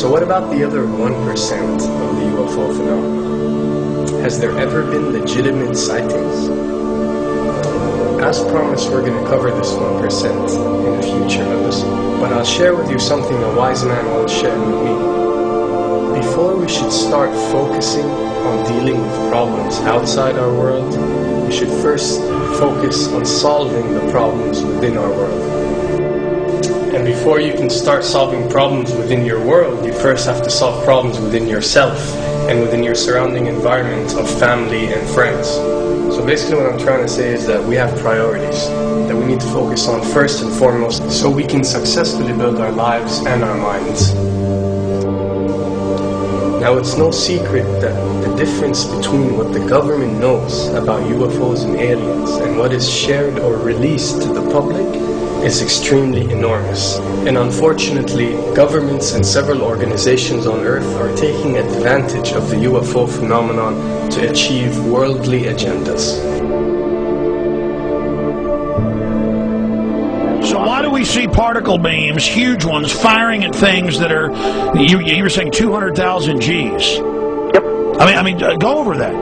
So what about the other 1% of the UFO phenomenon? Has there ever been legitimate sightings? As promised, we're going to cover this 1% in a future episode, but I'll share with you something a wise man once shared with me. Before we should start focusing on dealing with problems outside our world, we should first focus on solving the problems within our world. And before you can start solving problems within your world, you first have to solve problems within yourself and within your surrounding environment of family and friends. So basically what I'm trying to say is that we have priorities that we need to focus on first and foremost so we can successfully build our lives and our minds. Now, it's no secret that the difference between what the government knows about UFOs and aliens and what is shared or released to the public is extremely enormous. And unfortunately, governments and several organizations on Earth are taking advantage of the UFO phenomenon to achieve worldly agendas. We see particle beams, huge ones, firing at things that are, you were saying 200,000 Gs. Yep. I mean, go over that.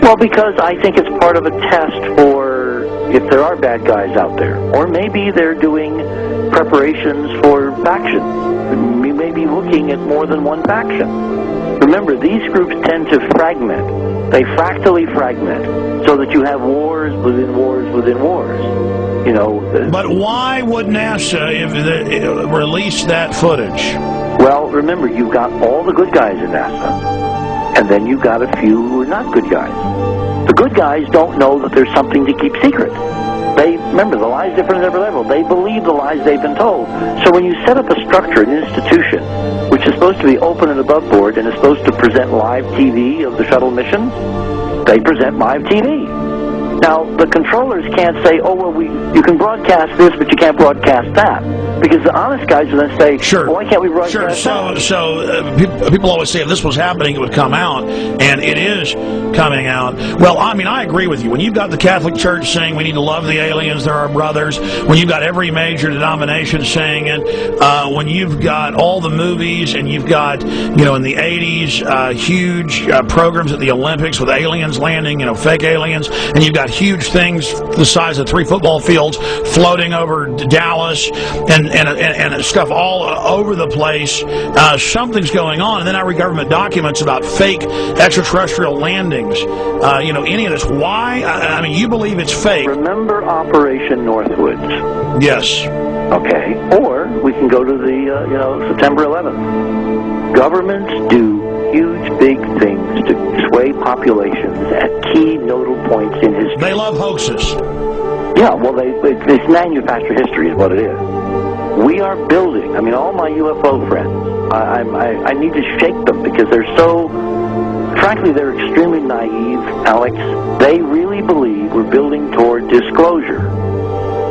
Well, because I think it's part of a test for if there are bad guys out there. Or maybe they're doing preparations for faction. We may be looking at more than one faction. Remember, these groups tend to fragment. They fractally fragment so that you have wars within wars within wars. You know, but why would NASA release that footage? Well, remember, you've got all the good guys in NASA, and then you've got a few who are not good guys. The good guys don't know that there's something to keep secret. Remember, the lie's different at every level. They believe the lies they've been told. So when you set up a structure, an institution, which is supposed to be open and above board, and is supposed to present live TV of the shuttle missions, they present live TV. Now, the controllers can't say, oh, well, you can broadcast this, but you can't broadcast that. Because the honest guys will then say, sure. Well, why can't we broadcast that? So people always say if this was happening, it would come out, and it is coming out. Well, I mean, I agree with you. When you've got the Catholic Church saying we need to love the aliens, they're our brothers, when you've got every major denomination saying it, when you've got all the movies, and you've got, in the 80s, huge programs at the Olympics with aliens landing, fake aliens, and you've got huge things the size of 3 football fields floating over Dallas and stuff all over the place. Something's going on. And then I read government documents about fake extraterrestrial landings. Any of this. Why? I mean, you believe it's fake. Remember Operation Northwoods? Yes. Okay. Or we can go to the, September 11th. Governments do huge, big things to sway populations at key nodal points in history. They love hoaxes. Yeah, well, it's manufactured history is what it is. We are building, all my UFO friends, I need to shake them because they're so, frankly, they're extremely naive, Alex. They really believe we're building toward disclosure.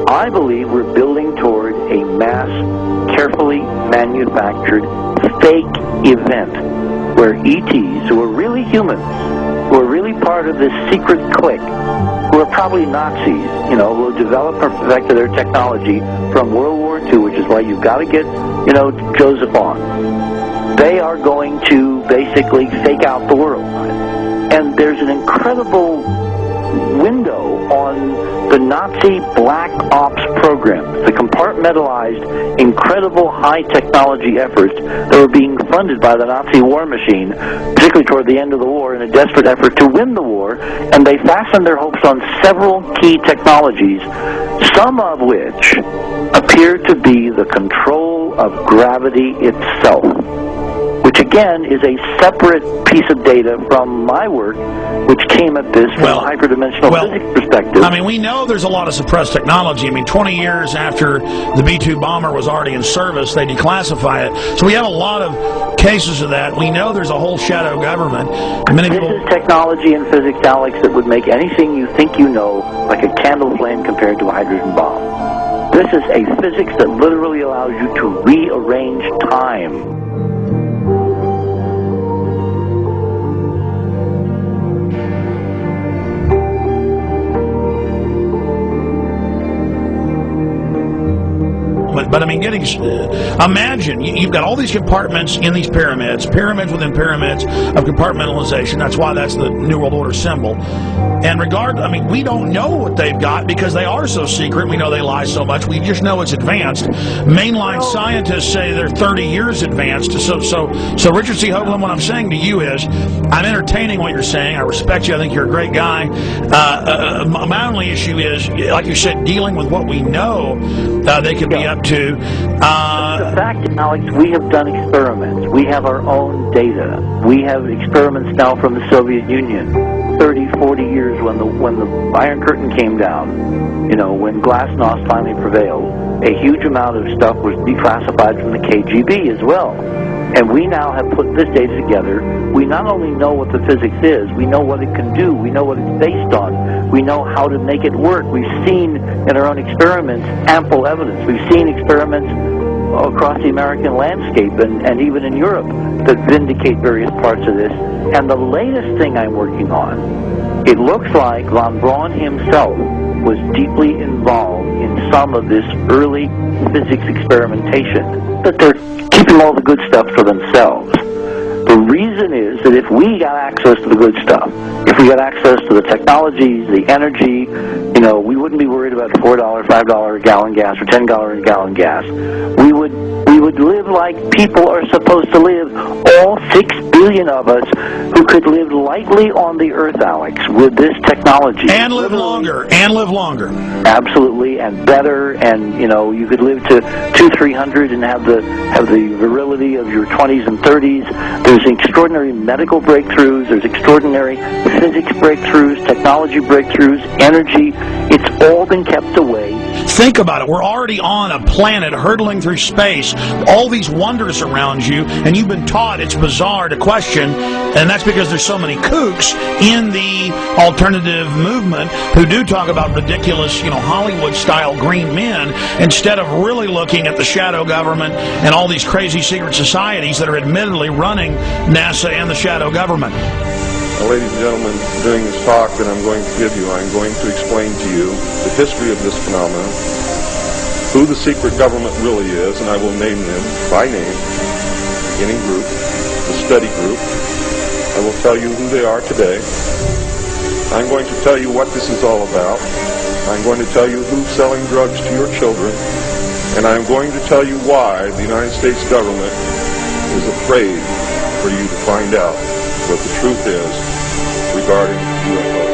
I believe we're building toward a mass, carefully manufactured, fake event where ETs, who are really humans, who are really part of this secret clique, who are probably Nazis, who have developed or perfected their technology from World War II, which is why you've got to get, Joseph on. They are going to basically fake out the world. And there's an incredible window on the Nazi black ops programs, the compartmentalized, incredible high-technology efforts that were being funded by the Nazi war machine, particularly toward the end of the war, in a desperate effort to win the war, and they fastened their hopes on several key technologies, some of which appear to be the control of gravity itself, which again is a separate piece of data from my work, which came at this from a hyperdimensional physics perspective. I mean, we know there's a lot of suppressed technology. 20 years after the B-2 bomber was already in service, they declassify it. So we have a lot of cases of that. We know there's a whole shadow government. This is technology and physics, Alex, that would make anything you think you know like a candle flame compared to a hydrogen bomb. This is a physics that literally allows you to rearrange time. But I mean, imagine you've got all these compartments in these pyramids within pyramids of compartmentalization. That's why that's the New World Order symbol. And we don't know what they've got because they are so secret. We know they lie so much. We just know it's advanced. Mainline scientists say they're 30 years advanced. So Richard C. Hoagland, what I'm saying to you is, I'm entertaining what you're saying. I respect you. I think you're a great guy. My only issue is, like you said, dealing with what we know they could be up to. The fact, Alex, we have done experiments. We have our own data. We have experiments now from the Soviet Union. 30, 40 years when the Iron Curtain came down, when glasnost finally prevailed, a huge amount of stuff was declassified from the KGB as well. And we now have put this data together. We not only know what the physics is, we know what it can do, we know what it's based on, we know how to make it work. We've seen in our own experiments ample evidence. We've seen experiments across the American landscape and even in Europe that vindicate various parts of this. And the latest thing I'm working on, it looks like von Braun himself was deeply involved in some of this early physics experimentation, but they're keeping all the good stuff for themselves. The reason is that if we got access to the good stuff, if we got access to the technologies, the energy, we wouldn't be worried about $4, $5 a gallon gas or $10 a gallon gas. We would live like people are supposed to live, all 6 billion of us who could live lightly on the earth, Alex, with this technology. And live longer. Absolutely, and better, and you could live to 200-300 and have the virility of your 20s and 30s. There's extraordinary medical breakthroughs, there's extraordinary physics breakthroughs, technology breakthroughs, energy. It's all been kept away. Think about it. We're already on a planet hurtling through space, all these wonders around you, and you've been taught it's bizarre to question, and that's because there's so many kooks in the alternative movement who do talk about ridiculous, Hollywood-style green men, instead of really looking at the shadow government and all these crazy secret societies that are admittedly running NASA and the shadow government. Now, ladies and gentlemen, during this talk that I'm going to give you, I'm going to explain to you the history of this phenomenon, who the secret government really is, and I will name them by name, the beginning group, the study group. I will tell you who they are today. I'm going to tell you what this is all about. I'm going to tell you who's selling drugs to your children, and I'm going to tell you why the United States government is afraid for you to find out what the truth is regarding UFOs.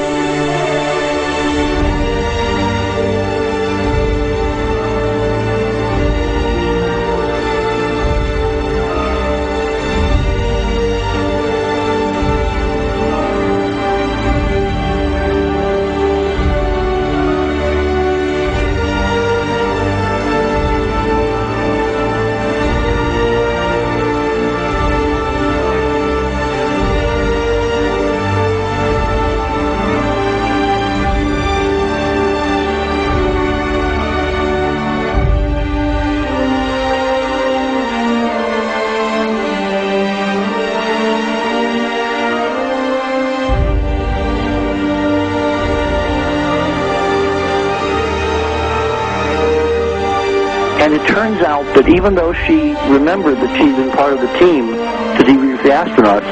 And it turns out that even though she remembered that she'd been part of the team to debrief the astronauts,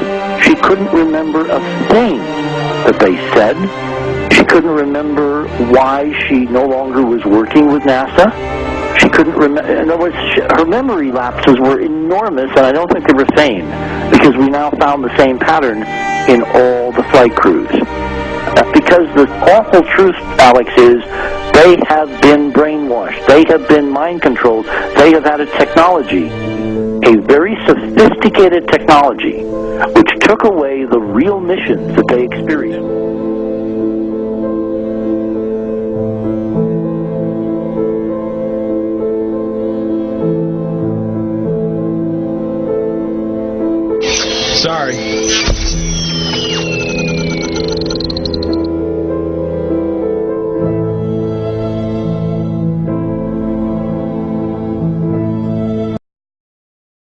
she couldn't remember a thing that they said. She couldn't remember why she no longer was working with NASA. She couldn't remember. In other words, her memory lapses were enormous, and I don't think they were sane, because we now found the same pattern in all the flight crews. Because the awful truth, Alex, is they have been brainwashed. They have been mind controlled. They have had a technology, a very sophisticated technology, which took away the real missions that they experienced. Sorry.